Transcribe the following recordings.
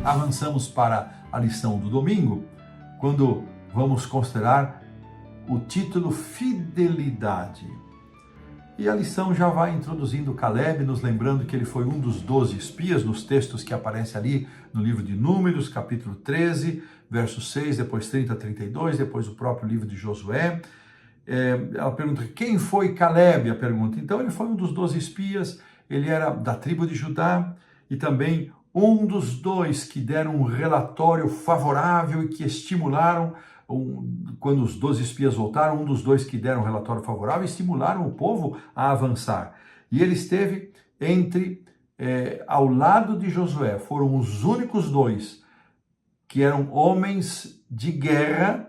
avançamos para a lição do domingo, quando vamos considerar o título Fidelidade. E a lição já vai introduzindo Caleb, nos lembrando que ele foi um dos 12 espias, nos textos que aparecem ali no livro de Números, capítulo 13, verso 6, depois 30 a 32, depois o próprio livro de Josué. Ela pergunta, quem foi Caleb? A pergunta. Então ele foi um dos 12 espias, ele era da tribo de Judá e também um dos 2 que deram um relatório favorável e que estimularam, quando os 12 espias voltaram, um dos 2 que deram um relatório favorável estimularam o povo a avançar. E ele esteve ao lado de Josué, foram os únicos 2 que eram homens de guerra,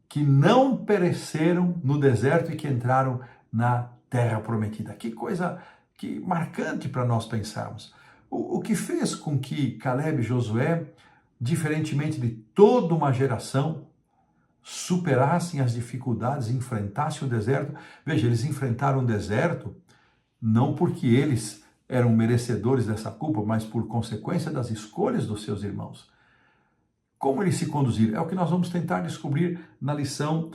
que não pereceram no deserto e que entraram na terra prometida. Que coisa marcante para nós pensarmos. O que fez com que Caleb e Josué, diferentemente de toda uma geração, superassem as dificuldades, enfrentassem o deserto. Veja, eles enfrentaram o deserto não porque eles eram merecedores dessa culpa, mas por consequência das escolhas dos seus irmãos. Como eles se conduziram? É o que nós vamos tentar descobrir na lição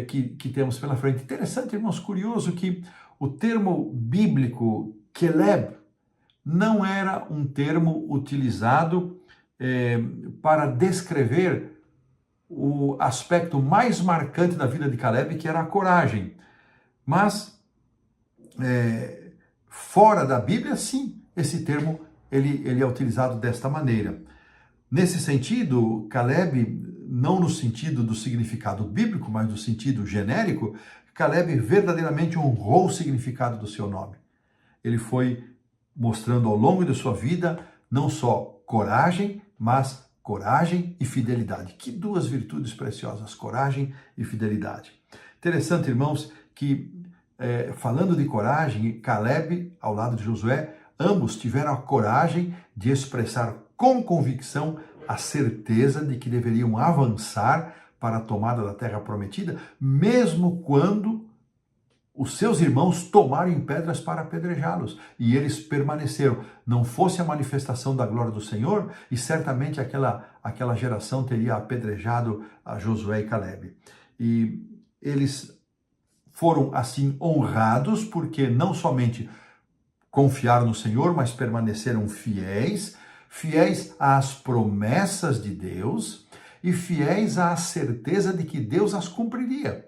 que temos pela frente. Interessante, irmãos, curioso que o termo bíblico Caleb não era um termo utilizado para descrever o aspecto mais marcante da vida de Caleb, que era a coragem. Mas, fora da Bíblia, sim, esse termo ele é utilizado desta maneira. Nesse sentido, Caleb, não no sentido do significado bíblico, mas no sentido genérico, Caleb verdadeiramente honrou o significado do seu nome. Ele foi mostrando ao longo de sua vida não só coragem, mas coragem e fidelidade. Que 2 virtudes preciosas, coragem e fidelidade. Interessante, irmãos, que falando de coragem, Caleb, ao lado de Josué, ambos tiveram a coragem de expressar com convicção a certeza de que deveriam avançar para a tomada da terra prometida, mesmo quando os seus irmãos tomaram pedras para apedrejá-los, e eles permaneceram. Não fosse a manifestação da glória do Senhor, e certamente aquela geração teria apedrejado a Josué e Caleb. E eles foram assim honrados, porque não somente confiaram no Senhor, mas permaneceram fiéis às promessas de Deus e fiéis à certeza de que Deus as cumpriria.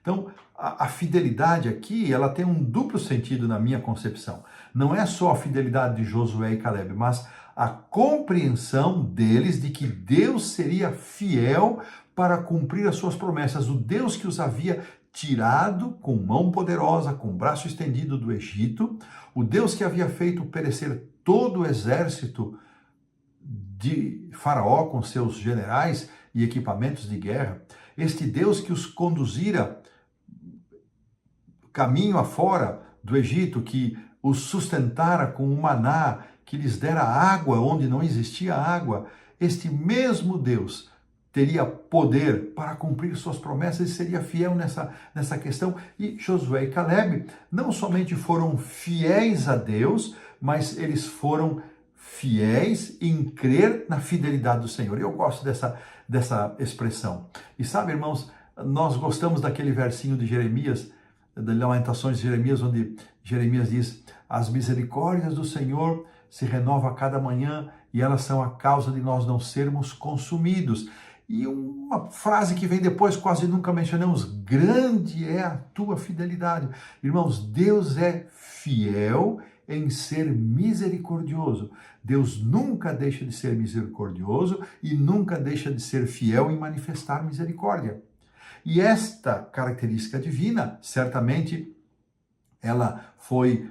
Então, a fidelidade aqui, ela tem um duplo sentido na minha concepção. Não é só a fidelidade de Josué e Caleb, mas a compreensão deles de que Deus seria fiel para cumprir as suas promessas. O Deus que os havia tirado com mão poderosa, com braço estendido do Egito, o Deus que havia feito perecer todo o exército de Faraó com seus generais e equipamentos de guerra, este Deus que os conduzira caminho afora do Egito, que os sustentara com o maná, que lhes dera água onde não existia água, este mesmo Deus teria poder para cumprir suas promessas e seria fiel nessa questão. E Josué e Caleb não somente foram fiéis a Deus, mas eles foram fiéis em crer na fidelidade do Senhor. Eu gosto dessa expressão. E sabe, irmãos, nós gostamos daquele versinho de Jeremias, das Lamentações de Jeremias, onde Jeremias diz: as misericórdias do Senhor se renovam a cada manhã e elas são a causa de nós não sermos consumidos. E uma frase que vem depois, quase nunca mencionamos: grande é a tua fidelidade. Irmãos, Deus é fiel em ser misericordioso. Deus nunca deixa de ser misericordioso e nunca deixa de ser fiel em manifestar misericórdia. E esta característica divina, certamente, ela foi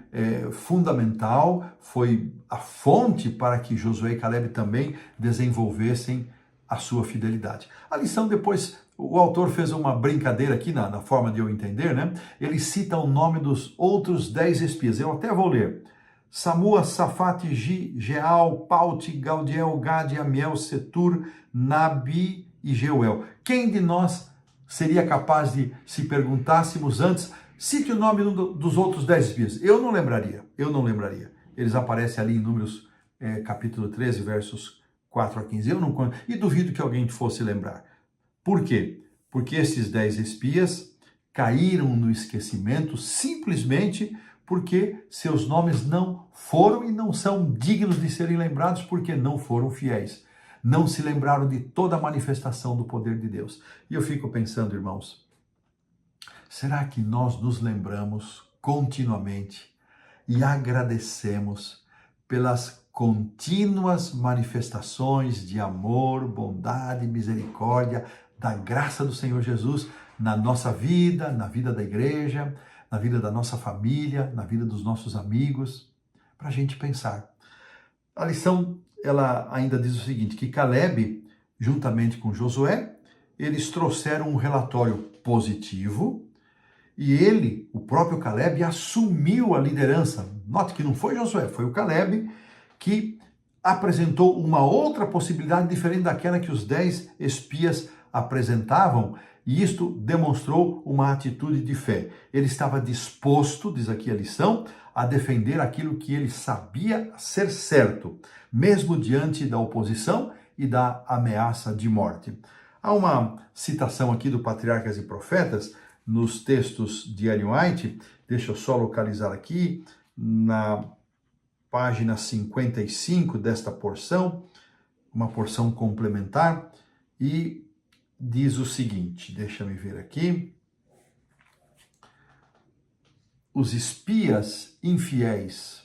fundamental, foi a fonte para que Josué e Caleb também desenvolvessem a sua fidelidade. A lição depois, o autor fez uma brincadeira aqui na forma de eu entender, né? Ele cita o nome dos outros 10 espias. Eu até vou ler. Samua, Safate, Geal, Paute, Gaudiel, Gade, Amiel, Setur, Nabi e Jeuel. Quem de nós seria capaz de, se perguntássemos antes, cite o nome dos outros 10 espias? Eu não lembraria. Eles aparecem ali em Números capítulo 13, versos 4-15. Eu não conheço, e duvido que alguém fosse lembrar. Por quê? Porque esses 10 espias caíram no esquecimento simplesmente porque seus nomes não foram e não são dignos de serem lembrados porque não foram fiéis. Não se lembraram de toda a manifestação do poder de Deus. E eu fico pensando, irmãos, será que nós nos lembramos continuamente e agradecemos pelas contínuas manifestações de amor, bondade, misericórdia, da graça do Senhor Jesus na nossa vida, na vida da igreja, na vida da nossa família, na vida dos nossos amigos, para a gente pensar. A lição, ela ainda diz o seguinte, que Caleb, juntamente com Josué, eles trouxeram um relatório positivo e ele, o próprio Caleb, assumiu a liderança. Note que não foi Josué, foi o Caleb que apresentou uma outra possibilidade diferente daquela que os 10 espias apresentavam, e isto demonstrou uma atitude de fé. Ele estava disposto, diz aqui a lição, a defender aquilo que ele sabia ser certo, mesmo diante da oposição e da ameaça de morte. Há uma citação aqui do Patriarcas e Profetas, nos textos de Ellen White, deixa eu só localizar aqui, na página 55 desta porção, uma porção complementar, e diz o seguinte, deixa-me ver aqui. Os espias infiéis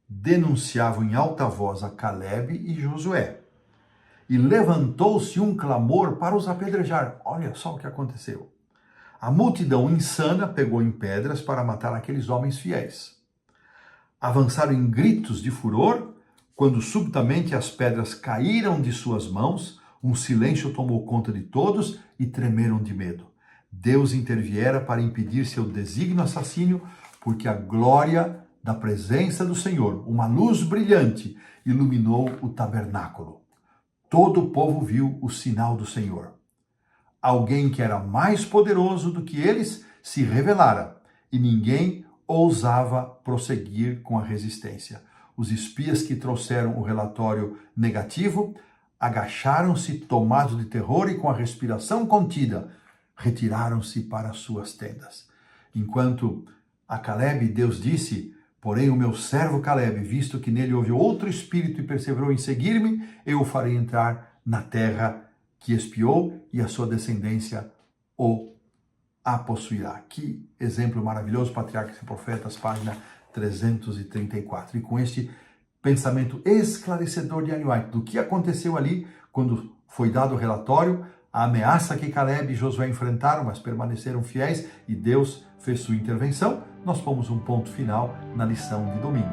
denunciavam em alta voz a Caleb e Josué, e levantou-se um clamor para os apedrejar. Olha só o que aconteceu. A multidão insana pegou em pedras para matar aqueles homens fiéis. Avançaram em gritos de furor, quando subitamente as pedras caíram de suas mãos, um silêncio tomou conta de todos e tremeram de medo. Deus interviera para impedir seu desígnio assassínio, porque a glória da presença do Senhor, uma luz brilhante, iluminou o tabernáculo. Todo o povo viu o sinal do Senhor. Alguém que era mais poderoso do que eles se revelara, e ninguém ousava prosseguir com a resistência. Os espias que trouxeram o relatório negativo agacharam-se tomados de terror e, com a respiração contida, retiraram-se para suas tendas. Enquanto a Caleb, Deus disse, porém o meu servo Caleb, visto que nele houve outro espírito e perseverou em seguir-me, eu o farei entrar na terra que espiou e a sua descendência a possuirá. Que exemplo maravilhoso, Patriarcas e Profetas, página 334. E com este pensamento esclarecedor de Ellen White do que aconteceu ali quando foi dado o relatório, a ameaça que Caleb e Josué enfrentaram, mas permaneceram fiéis e Deus fez sua intervenção, nós pomos um ponto final na lição de domingo.